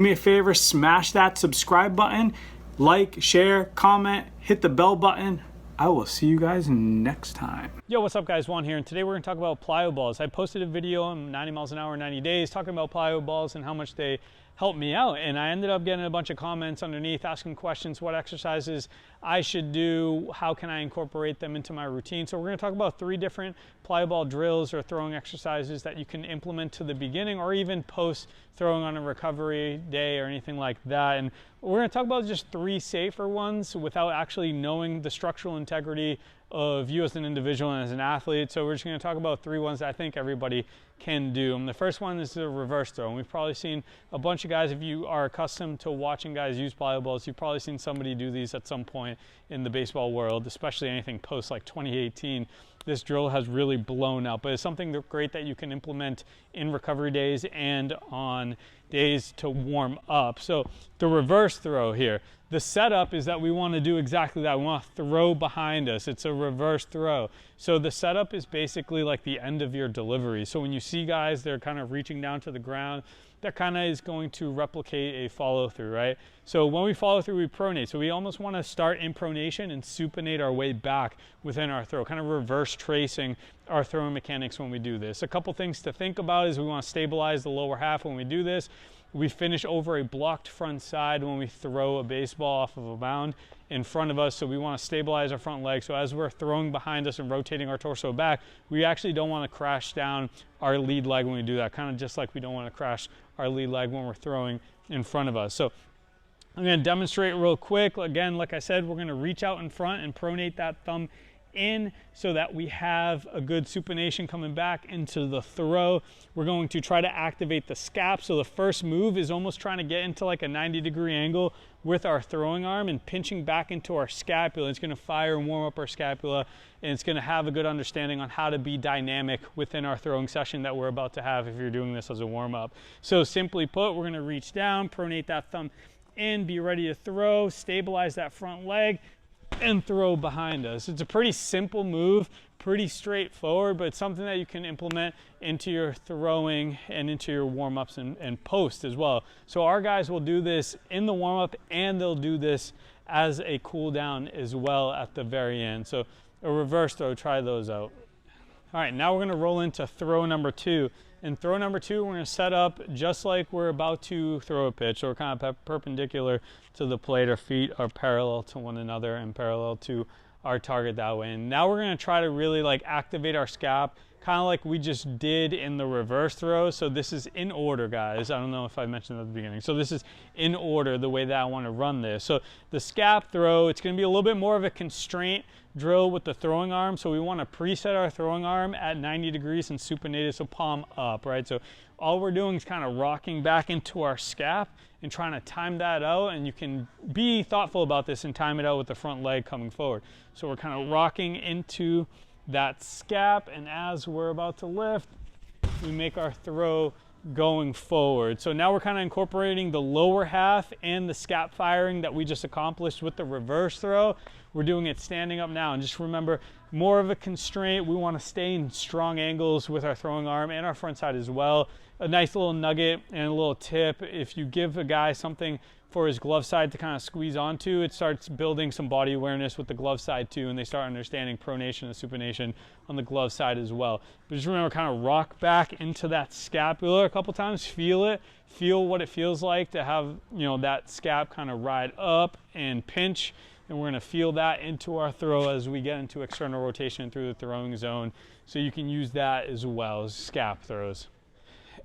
Do me a favor, smash that subscribe button, like, share, comment, hit the bell button. I will see you guys next time. Yo, what's up guys, Juan here, and today we're gonna talk about plyo balls. I posted a video on 90 miles an hour, 90 days, talking about plyo balls and how much they helped me out. And I ended up getting a bunch of comments underneath asking questions, what exercises I should do, how can I incorporate them into my routine. So we're gonna talk about 3 different plyo ball drills or throwing exercises that you can implement to the beginning or even post throwing on a recovery day or anything like that. And we're gonna talk about just 3 safer ones without actually knowing the structural integrity of you as an individual and as an athlete. So we're just going to talk about 3 ones that I think everybody can do. And the first one is the reverse throw. And we've probably seen a bunch of guys, if you are accustomed to watching guys use plyo balls, you've probably seen somebody do these at some point in the baseball world, especially anything post like 2018. This drill has really blown out, but it's something great that you can implement in recovery days and on days to warm up. So the reverse throw here, the setup is that we want to do exactly that. We want to throw behind us. It's a reverse throw. So the setup is basically like the end of your delivery. So when you see guys, they're kind of reaching down to the ground, that kind of is going to replicate a follow through, right? So when we follow through, we pronate. So we almost want to start in pronation and supinate our way back within our throw, kind of reverse tracing our throwing mechanics when we do this. A couple things to think about is we want to stabilize the lower half when we do this. We finish over a blocked front side when we throw a baseball off of a mound in front of us. So we want to stabilize our front leg. So as we're throwing behind us and rotating our torso back, we actually don't want to crash down our lead leg when we do that. Kind of just like we don't want to crash our lead leg when we're throwing in front of us. So I'm going to demonstrate real quick. Again, like I said, we're going to reach out in front and pronate that thumb in so that we have a good supination coming back into the throw. We're going to try to activate the scap. So the first move is almost trying to get into like a 90-degree angle with our throwing arm and pinching back into our scapula. It's going to fire and warm up our scapula, and it's going to have a good understanding on how to be dynamic within our throwing session that we're about to have if you're doing this as a warm-up. So simply put, we're going to reach down, pronate that thumb in, be ready to throw, stabilize that front leg, and throw behind us. It's a pretty simple move, pretty straightforward, but it's something that you can implement into your throwing and into your warm-ups and post as well. So our guys will do this in the warm-up and they'll do this as a cool down as well at the very end. So a reverse throw, try those out. All right, now we're gonna roll into throw number 2. In throw number 2, we're gonna set up just like we're about to throw a pitch. So we're kind of perpendicular to the plate. Our feet are parallel to one another and parallel to our target that way. And now we're gonna try to really like activate our scap, kind of like we just did in the reverse throw. So this is in order, guys. I don't know if I mentioned at the beginning. So this is in order, the way that I want to run this. So the scap throw, it's going to be a little bit more of a constraint drill with the throwing arm. So we want to preset our throwing arm at 90 degrees and supinate it, so palm up, right? So all we're doing is kind of rocking back into our scap and trying to time that out. And you can be thoughtful about this and time it out with the front leg coming forward. So we're kind of rocking into that scap, and as we're about to lift, we make our throw going forward. So now we're kind of incorporating the lower half and the scap firing that we just accomplished with the reverse throw. We're doing it standing up now, and just remember, more of a constraint. We want to stay in strong angles with our throwing arm and our front side as well. A nice little nugget and a little tip: if you give a guy something for his glove side to kind of squeeze onto, it starts building some body awareness with the glove side too, and they start understanding pronation and supination on the glove side as well. But just remember, kind of rock back into that scapula a couple times, feel it, feel what it feels like to have, you know, that scap kind of ride up and pinch, and we're gonna feel that into our throw as we get into external rotation through the throwing zone. So you can use that as well as scap throws.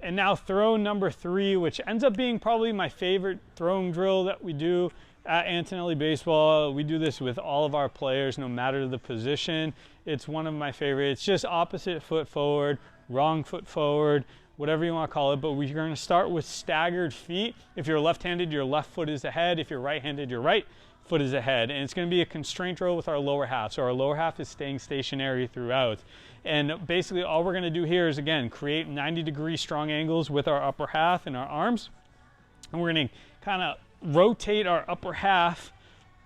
And now throw number 3, which ends up being probably my favorite throwing drill that we do at Antonelli Baseball. We do this with all of our players, no matter the position. It's one of my favorites. It's just opposite foot forward, wrong foot forward, whatever you want to call it. But we're going to start with staggered feet. If you're left-handed, your left foot is ahead. If you're right-handed, your right foot is ahead. And it's going to be a constraint drill with our lower half. So our lower half is staying stationary throughout. And basically all we're going to do here is, again, create 90-degree strong angles with our upper half and our arms. And we're going to kind of rotate our upper half.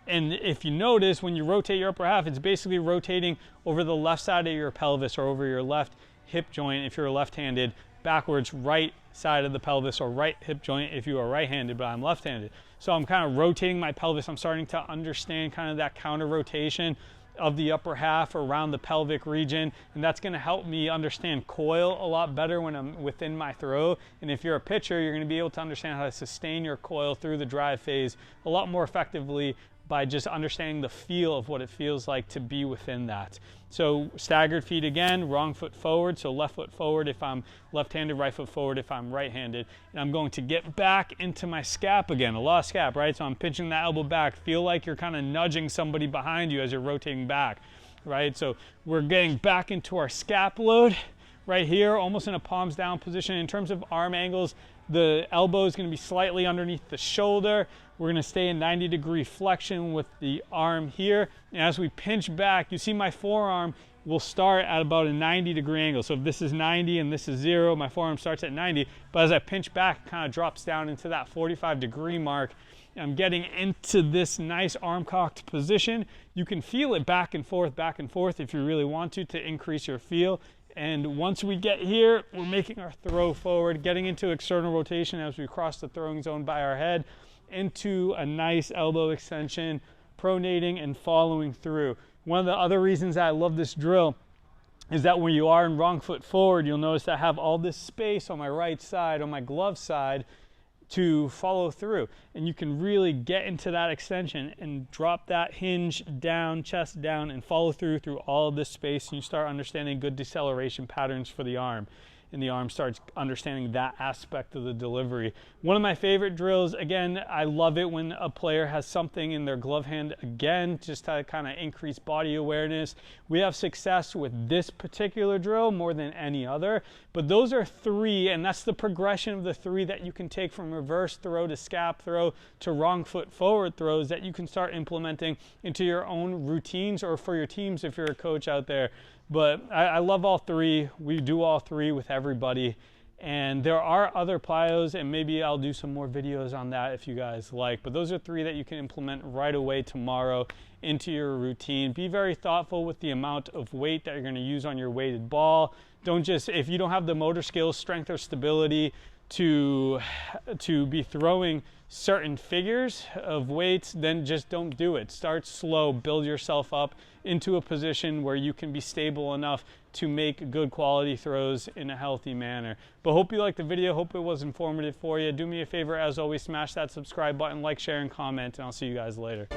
And if you notice, when you rotate your upper half, it's basically rotating over the left side of your pelvis or over your left hip joint if you're left-handed, backwards, right side of the pelvis, or right hip joint if you are right-handed, but I'm left-handed. So I'm kind of rotating my pelvis. I'm starting to understand kind of that counter rotation of the upper half around the pelvic region, and that's going to help me understand coil a lot better when I'm within my throw. And if you're a pitcher, you're going to be able to understand how to sustain your coil through the drive phase a lot more effectively by just understanding the feel of what it feels like to be within that. So staggered feet again, wrong foot forward, so left foot forward if I'm left-handed, right foot forward if I'm right-handed. And I'm going to get back into my scap again, a lot of scap, right? So I'm pinching the elbow back. Feel like you're kind of nudging somebody behind you as you're rotating back, right? So we're getting back into our scap load right here, almost in a palms down position. In terms of arm angles, the elbow is going to be slightly underneath the shoulder. We're going to stay in 90-degree flexion with the arm here. And as we pinch back, you see my forearm will start at about a 90-degree angle. So if this is 90 and this is 0, my forearm starts at 90. But as I pinch back, it kind of drops down into that 45-degree mark. I'm getting into this nice arm cocked position. You can feel it back and forth if you really want to increase your feel. And once we get here, we're making our throw forward, getting into external rotation as we cross the throwing zone by our head into a nice elbow extension, pronating and following through. One of the other reasons I love this drill is that when you are in wrong foot forward, you'll notice I have all this space on my right side, on my glove side, to follow through. And you can really get into that extension and drop that hinge down, chest down, and follow through all of this space, and you start understanding good deceleration patterns for the arm. And the arm starts understanding that aspect of the delivery. One of my favorite drills, again, I love it when a player has something in their glove hand, again, just to kind of increase body awareness. We have success with this particular drill more than any other, but those are 3, and that's the progression of the 3 that you can take from reverse throw to scap throw to wrong foot forward throws that you can start implementing into your own routines or for your teams if you're a coach out there. But I love all 3. We do all 3 with everybody. And there are other plyos, and maybe I'll do some more videos on that if you guys like. But those are 3 that you can implement right away tomorrow into your routine. Be very thoughtful with the amount of weight that you're going to use on your weighted ball. Don't just, if you don't have the motor skills, strength, or stability to be throwing certain figures of weights, then just don't do it. Start slow, build yourself up into a position where you can be stable enough to make good quality throws in a healthy manner. But hope you liked the video, hope it was informative for you. Do me a favor, as always, smash that subscribe button, like, share, and comment, and I'll see you guys later.